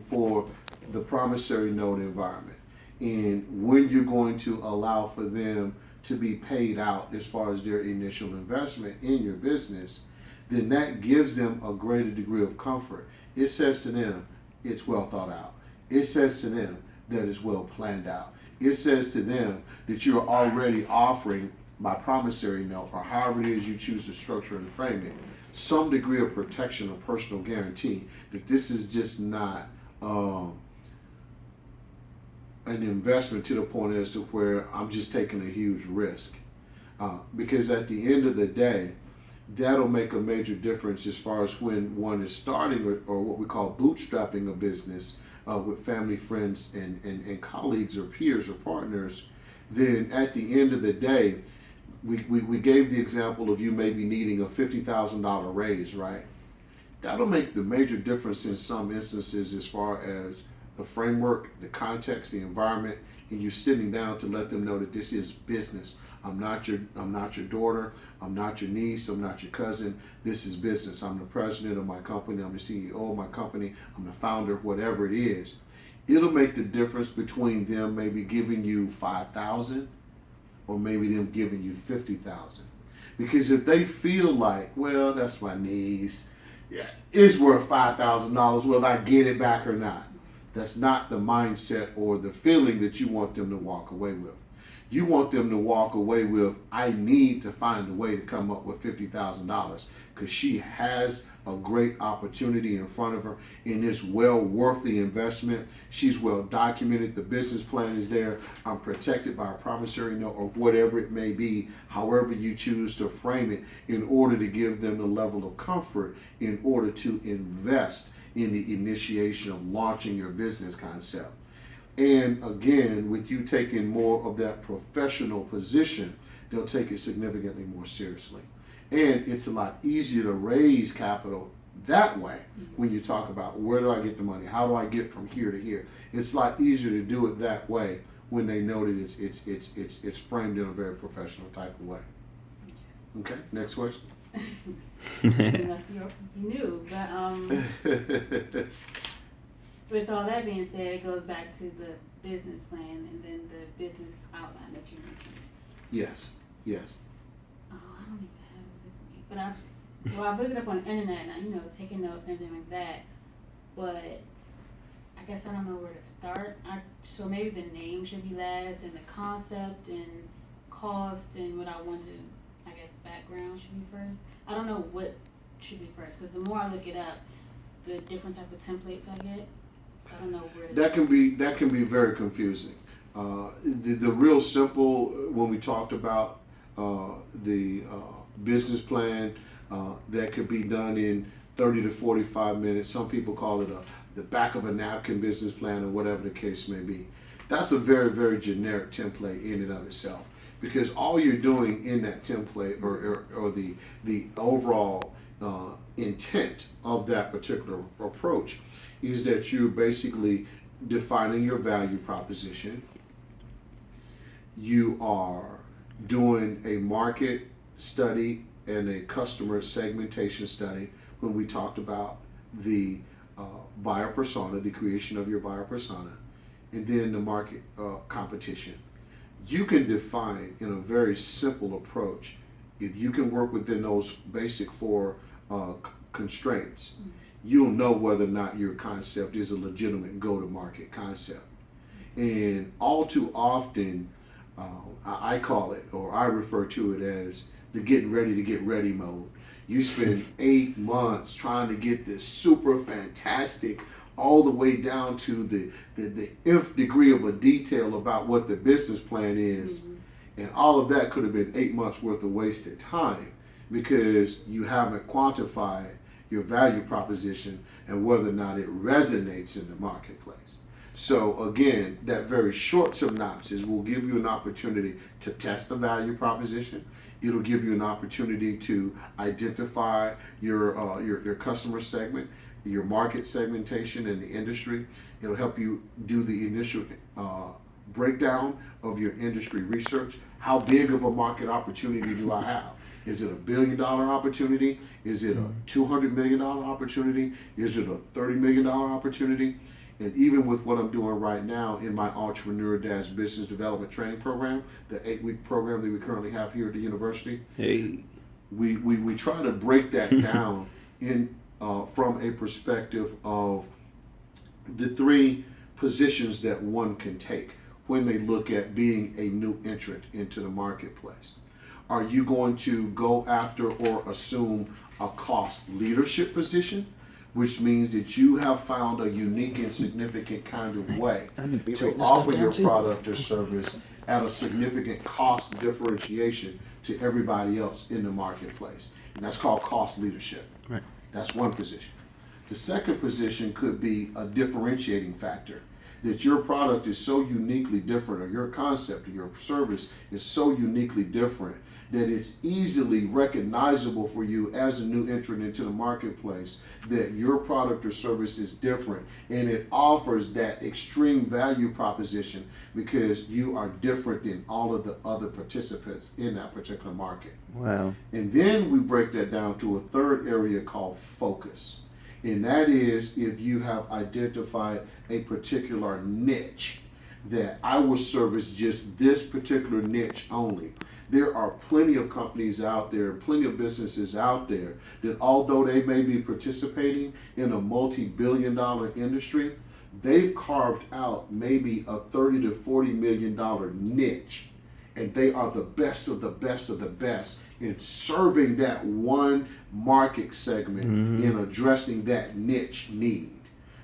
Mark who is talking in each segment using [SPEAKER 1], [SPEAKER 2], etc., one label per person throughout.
[SPEAKER 1] for the promissory note environment and when you're going to allow for them to be paid out as far as their initial investment in your business, then that gives them a greater degree of comfort. It says to them, it's well thought out. It says to them that it's well planned out. It says to them that you're already offering by promissory note or however it is you choose to structure and frame it, some degree of protection or personal guarantee that this is just not an investment to the point as to where I'm just taking a huge risk. Because at the end of the day, that'll make a major difference as far as when one is starting or what we call bootstrapping a business with family, friends, and colleagues or peers or partners. Then at the end of the day, we gave the example of you maybe needing a $50,000 raise, right? That'll make the major difference in some instances as far as the framework, the context, the environment, and you sitting down to let them know that this is business. I'm not your daughter, I'm not your niece, I'm not your cousin. This is business. I'm the president of my company, I'm the CEO of my company, I'm the founder, whatever it is. It'll make the difference between them maybe giving you 5,000 or maybe them giving you 50,000. Because if they feel like, well, that's my niece, yeah, it's worth $5,000, will I get it back or not? That's not the mindset or the feeling that you want them to walk away with. You want them to walk away with, I need to find a way to come up with $50,000 because she has a great opportunity in front of her and it's well worth the investment. She's well documented. The business plan is there. I'm protected by a promissory note or whatever it may be, however you choose to frame it, in order to give them the level of comfort in order to invest in the initiation of launching your business concept. And again, with you taking more of that professional position, they'll take it significantly more seriously. And it's a lot easier to raise capital that way when you talk about where do I get the money? How do I get from here to here? It's a lot easier to do it that way when they know that it's framed in a very professional type of way. Okay, next question.
[SPEAKER 2] Unless you knew, but with all that being said, it goes back to the business plan and then the business outline that you mentioned.
[SPEAKER 1] Yes.
[SPEAKER 2] Oh, I don't even have it with me, but I've looked it up on the internet and taking notes and everything like that. But I guess I don't know where to start. So maybe the name should be last, and the concept and cost and what I want to, I guess, background should be first. I don't know what should be first because the more I look it up, the different type of templates I get. So I don't know where to
[SPEAKER 1] That can be very confusing. The real simple when we talked about the business plan that could be done in 30 to 45 minutes. Some people call it the back of a napkin business plan or whatever the case may be. That's a very, very generic template in and of itself, because all you're doing in that template or the overall intent of that particular approach is that you're basically defining your value proposition. You are doing a market study and a customer segmentation study when we talked about the buyer persona, the creation of your buyer persona, and then the market competition. You can define in a very simple approach, if you can work within those basic four constraints, you'll know whether or not your concept is a legitimate go-to-market concept. And all too often, I call it, or I refer to it as the getting ready to get ready mode. You spend 8 months trying to get this super fantastic, all the way down to the nth degree of a detail about what the business plan is. And all of that could have been 8 months worth of wasted time because you haven't quantified your value proposition and whether or not it resonates in the marketplace. So again, that very short synopsis will give you an opportunity to test the value proposition. It'll give you an opportunity to identify your customer segment, your market segmentation in the industry. It'll help you do the initial breakdown of your industry research. How big of a market opportunity do I have? Is it $1 billion opportunity? Is it a $200 million opportunity? Is it a $30 million opportunity? And even with what I'm doing right now in my Entrepreneur Business Development Training Program, the 8-week program that we currently have here at the university, we try to break that down in from a perspective of the 3 positions that one can take when they look at being a new entrant into the marketplace. Are you going to go after or assume a cost leadership position, which means that you have found a unique and significant kind of way to offer your product or service at a significant cost differentiation to everybody else in the marketplace? And that's called cost leadership.
[SPEAKER 3] Right.
[SPEAKER 1] That's one position. The second position could be a differentiating factor, that your product is so uniquely different, or your concept or your service is so uniquely different that it's easily recognizable for you as a new entrant into the marketplace, that your product or service is different and it offers that extreme value proposition because you are different than all of the other participants in that particular market.
[SPEAKER 3] Wow.
[SPEAKER 1] And then we break that down to a third area called focus. And that is if you have identified a particular niche, that I will service just this particular niche only. There are plenty of companies out there, plenty of businesses out there that although they may be participating in a multi-billion-dollar industry, they've carved out maybe a $30 to $40 million niche. And they are the best of the best of the best in serving that one market segment, in addressing that niche need.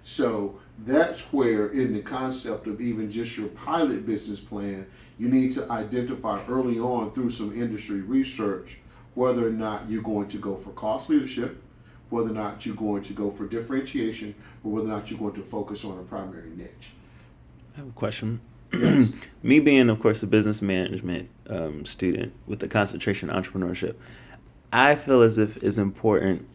[SPEAKER 1] So that's where, in the concept of even just your pilot business plan, you need to identify early on through some industry research whether or not you're going to go for cost leadership, whether or not you're going to go for differentiation, or whether or not you're going to focus on a primary niche.
[SPEAKER 3] I have a question.
[SPEAKER 1] Yes.
[SPEAKER 3] Me being, of course, a business management student with a concentration in entrepreneurship, I feel as if it's important.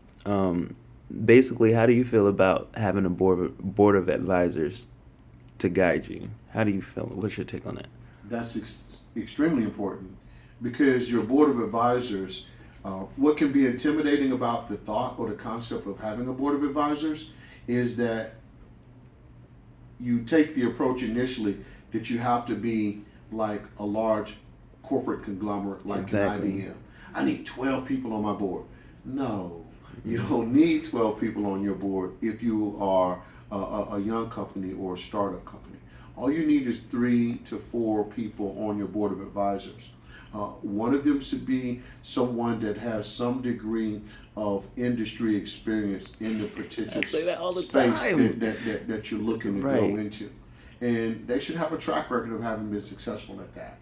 [SPEAKER 3] Basically, how do you feel about having a board of advisors to guide you? How do you feel? What's your take on that?
[SPEAKER 1] That's extremely important, because your board of advisors, what can be intimidating about the thought or the concept of having a board of advisors is that you take the approach initially that you have to be like a large corporate conglomerate like
[SPEAKER 3] Exactly.
[SPEAKER 1] an IBM. I need 12 people on my board. No, you don't need 12 people on your board if you are a young company or a startup company. All you need is 3 to 4 people on your board of advisors. One of them should be someone that has some degree of industry experience in the particular
[SPEAKER 3] say that all the
[SPEAKER 1] space
[SPEAKER 3] time.
[SPEAKER 1] that you're looking to
[SPEAKER 3] Right.
[SPEAKER 1] go into. And they should have a track record of having been successful at that.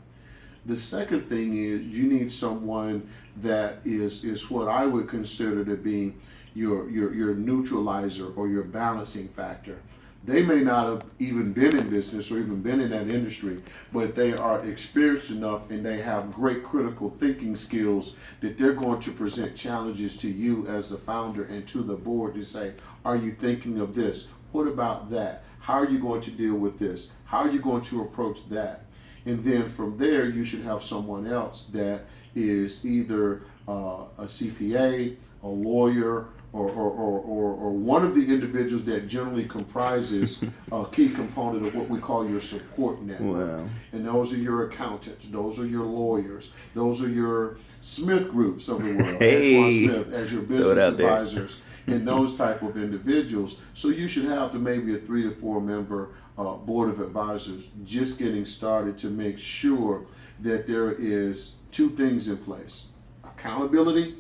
[SPEAKER 1] The second thing is you need someone that is what I would consider to be your neutralizer or your balancing factor. They may not have even been in business or even been in that industry, but they are experienced enough and they have great critical thinking skills that they're going to present challenges to you as the founder and to the board to say, are you thinking of this? What about that? How are you going to deal with this? How are you going to approach that? And then from there, you should have someone else that is either a CPA, a lawyer, or one of the individuals that generally comprises a key component of what we call your support network.
[SPEAKER 3] Wow.
[SPEAKER 1] And those are your accountants, those are your lawyers, those are your Smith groups of the world,
[SPEAKER 3] Hey.
[SPEAKER 1] Antoine Smith as your
[SPEAKER 3] Throw it
[SPEAKER 1] business
[SPEAKER 3] out there.
[SPEAKER 1] advisors, and those type of individuals. So you should have maybe a 3 to 4 member board of advisors just getting started to make sure that there is 2 things in place: accountability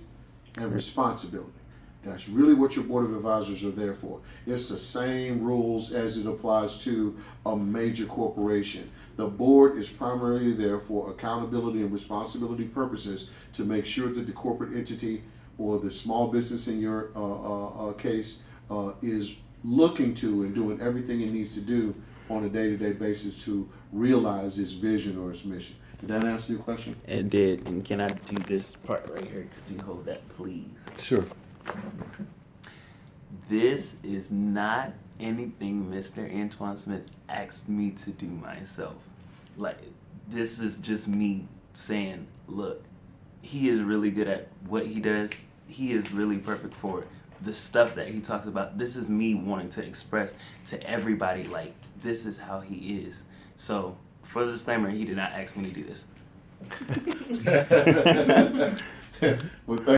[SPEAKER 1] and responsibility. That's really what your board of advisors are there for. It's the same rules as it applies to a major corporation. The board is primarily there for accountability and responsibility purposes to make sure that the corporate entity or the small business in your case is looking to and doing everything it needs to do on a day-to-day basis to realize its vision or its mission. Did that answer your question?
[SPEAKER 3] It did. And can I do this part right here? Could you hold that, please?
[SPEAKER 1] Sure.
[SPEAKER 3] This is not anything Mr. Antoine Smith asked me to do myself. Like, this is just me saying, look, he is really good at what he does. He is really perfect for it. The stuff that he talks about, this is me wanting to express to everybody, like, this is how he is. So, for the disclaimer, he did not ask me to do this.
[SPEAKER 1] Well,